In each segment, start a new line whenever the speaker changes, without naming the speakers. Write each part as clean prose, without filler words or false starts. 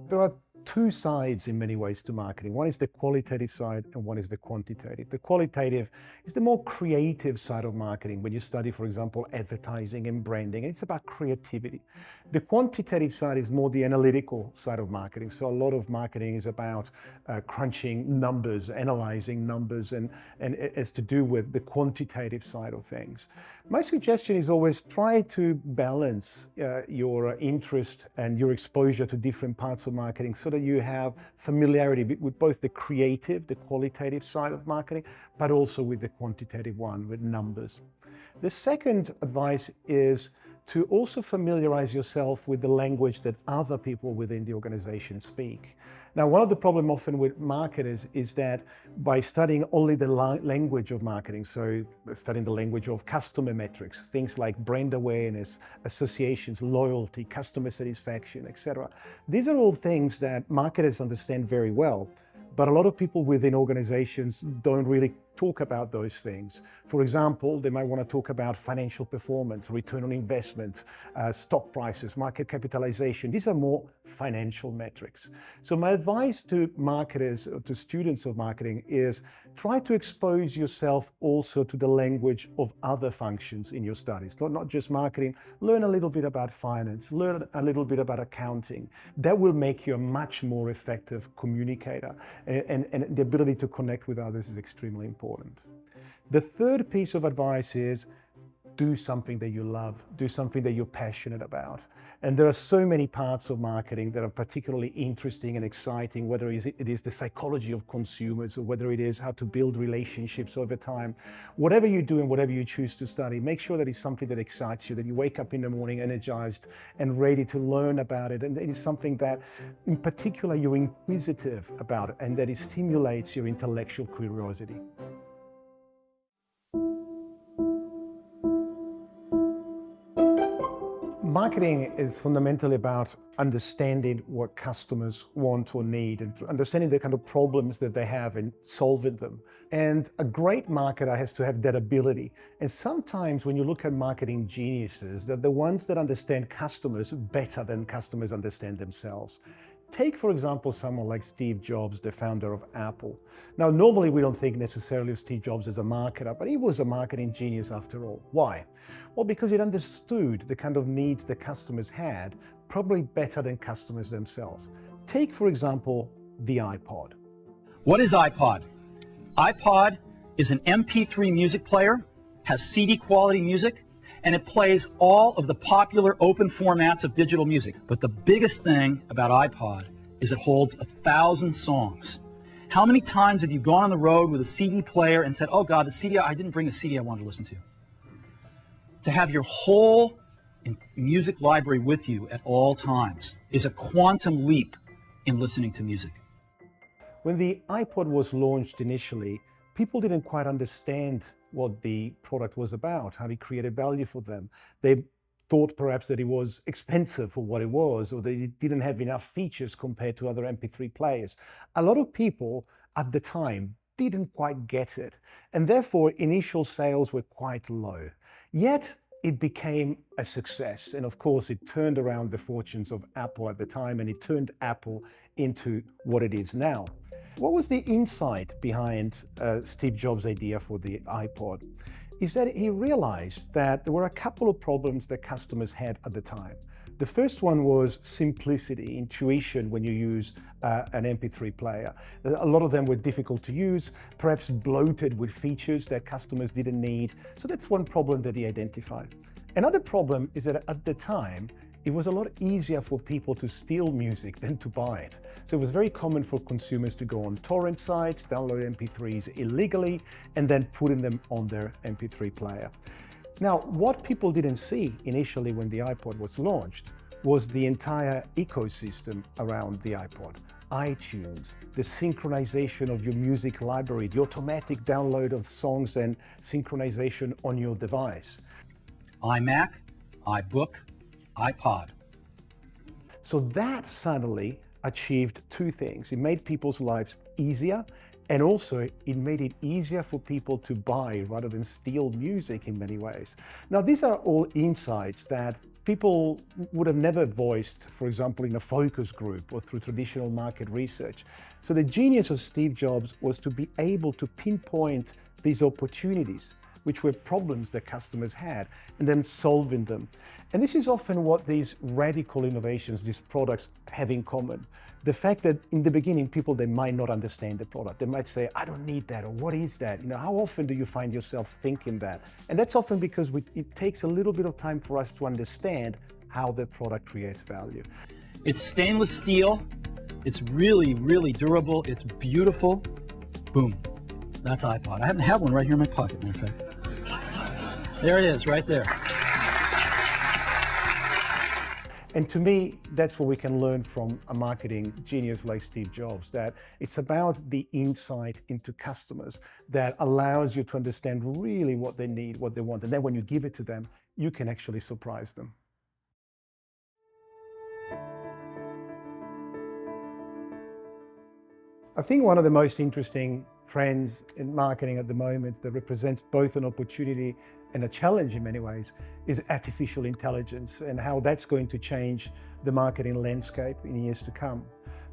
There are two sides in many ways to marketing. One is the qualitative side and one is the quantitative. The qualitative is the more creative side of marketing. When you study, for example, advertising and branding, it's about creativity. The quantitative side is more the analytical side of marketing. So a lot of marketing is about crunching numbers, analyzing numbers, and it's to do with the quantitative side of things. My suggestion is always try to balance your interest and your exposure to different parts of marketing so that you have familiarity with both the creative, the qualitative side of marketing, but also with the quantitative one, with numbers. The second advice is to also familiarize yourself with the language that other people within the organization speak. Now, one of the problems often with marketers is that by studying only the language of marketing, so studying the language of customer metrics, things like brand awareness, associations, loyalty, customer satisfaction, etc. These are all things that marketers understand very well, but a lot of people within organizations don't really talk about those things. For example, they might want to talk about financial performance, return on investment, stock prices, market capitalization. These are more financial metrics. So my advice to marketers, or to students of marketing, is try to expose yourself also to the language of other functions in your studies. Not just marketing, learn a little bit about finance, learn a little bit about accounting. That will make you a much more effective communicator, and the ability to connect with others is extremely important. The third piece of advice is do something that you love, do something that you're passionate about. And there are so many parts of marketing that are particularly interesting and exciting, whether it is the psychology of consumers or whether it is how to build relationships over time. Whatever you do and whatever you choose to study, make sure that it's something that excites you, that you wake up in the morning energized and ready to learn about it. And it is something that in particular you're inquisitive about and that it stimulates your intellectual curiosity. Marketing is fundamentally about understanding what customers want or need and understanding the kind of problems that they have and solving them. And a great marketer has to have that ability. And sometimes when you look at marketing geniuses, they're the ones that understand customers better than customers understand themselves. Take, for example, someone like Steve Jobs, the founder of Apple. Now, normally we don't think necessarily of Steve Jobs as a marketer, but he was a marketing genius after all. Why? Well, because he understood the kind of needs the customers had, probably better than customers themselves. Take, for example, the iPod.
What is iPod? iPod is an MP3 music player, has CD quality music, and it plays all of the popular open formats of digital music. But the biggest thing about iPod is it holds 1,000 songs. How many times have you gone on the road with a CD player and said, oh God, the CD, I didn't bring a CD I wanted to listen to? To have your whole music library with you at all times is a quantum leap in listening to music.
When the iPod was launched initially, people didn't quite understand what the product was about, how it created value for them. They thought perhaps that it was expensive for what it was, or that it didn't have enough features compared to other MP3 players. A lot of people at the time didn't quite get it, and therefore initial sales were quite low. Yet it became a success, and of course it turned around the fortunes of Apple at the time, and it turned Apple into what it is now. What was the insight behind Steve Jobs' idea for the iPod? Is that he realized that there were a couple of problems that customers had at the time. The first one was simplicity, intuition when you use an MP3 player. A lot of them were difficult to use, perhaps bloated with features that customers didn't need. So that's one problem that he identified. Another problem is that at the time, it was a lot easier for people to steal music than to buy it. So it was very common for consumers to go on torrent sites, download MP3s illegally, and then putting them on their MP3 player. Now, what people didn't see initially when the iPod was launched was the entire ecosystem around the iPod. iTunes, the synchronization of your music library, the automatic download of songs and synchronization on your device.
iMac, iBook, iPod.
So that suddenly achieved two things. It made people's lives easier And also, it made it easier for people to buy rather than steal music in many ways. Now, these are all insights that people would have never voiced, for example, in a focus group or through traditional market research. So the genius of Steve Jobs was to be able to pinpoint these opportunities, which were problems that customers had, and then solving them. And this is often what these radical innovations, these products have in common. The fact that in the beginning, people, they might not understand the product. They might say, I don't need that, or what is that? How often do you find yourself thinking that? And that's often because it takes a little bit of time for us to understand how the product creates value.
It's stainless steel. It's really, really durable. It's beautiful. Boom. That's iPod. I happen to have one right here in my pocket, matter of fact. There it is, right there.
And to me, that's what we can learn from a marketing genius like Steve Jobs, that it's about the insight into customers that allows you to understand really what they need, what they want. And then when you give it to them, you can actually surprise them. I think one of the most interesting trends in marketing at the moment that represents both an opportunity and a challenge in many ways is artificial intelligence and how that's going to change the marketing landscape in years to come.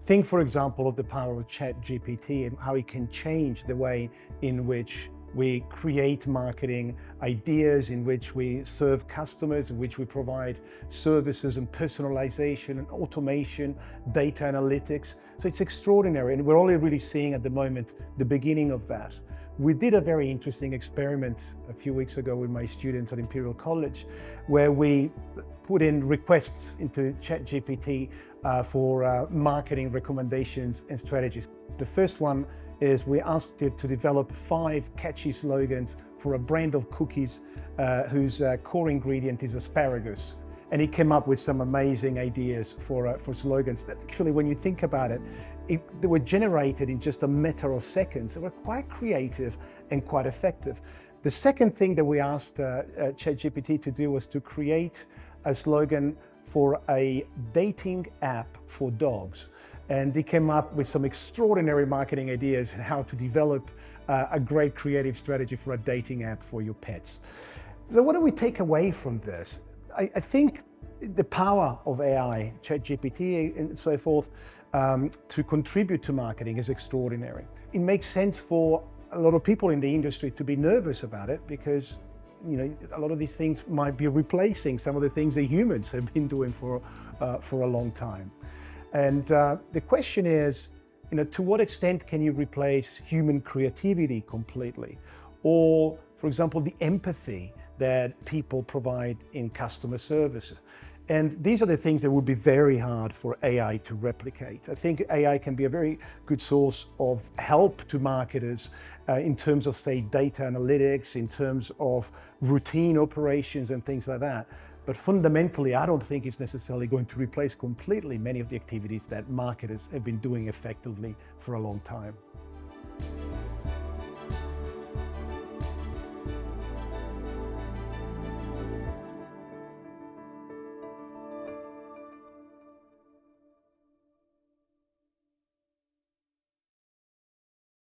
Think, for example, of the power of Chatgpt and how it can change the way in which we create marketing ideas, in which we serve customers, in which we provide services and personalization and automation, data analytics. So it's extraordinary, and we're only really seeing at the moment the beginning of that. We did a very interesting experiment a few weeks ago with my students at Imperial College, where we put in requests into Chatgpt for marketing recommendations and strategies. The first one is we asked it to develop 5 catchy slogans for a brand of cookies whose core ingredient is asparagus. And it came up with some amazing ideas for slogans that actually, when you think about it, they were generated in just a matter of seconds. They were quite creative and quite effective. The second thing that we asked Chatgpt to do was to create a slogan for a dating app for dogs. And they came up with some extraordinary marketing ideas on how to develop a great creative strategy for a dating app for your pets. So what do we take away from this? I think the power of AI, Chatgpt and so forth, to contribute to marketing is extraordinary. It makes sense for a lot of people in the industry to be nervous about it because a lot of these things might be replacing some of the things that humans have been doing for a long time. And the question is, to what extent can you replace human creativity completely? Or, for example, the empathy that people provide in customer service. And these are the things that would be very hard for AI to replicate. I think AI can be a very good source of help to marketers in terms of, say, data analytics, in terms of routine operations and things like that. But fundamentally, I don't think it's necessarily going to replace completely many of the activities that marketers have been doing effectively for a long time.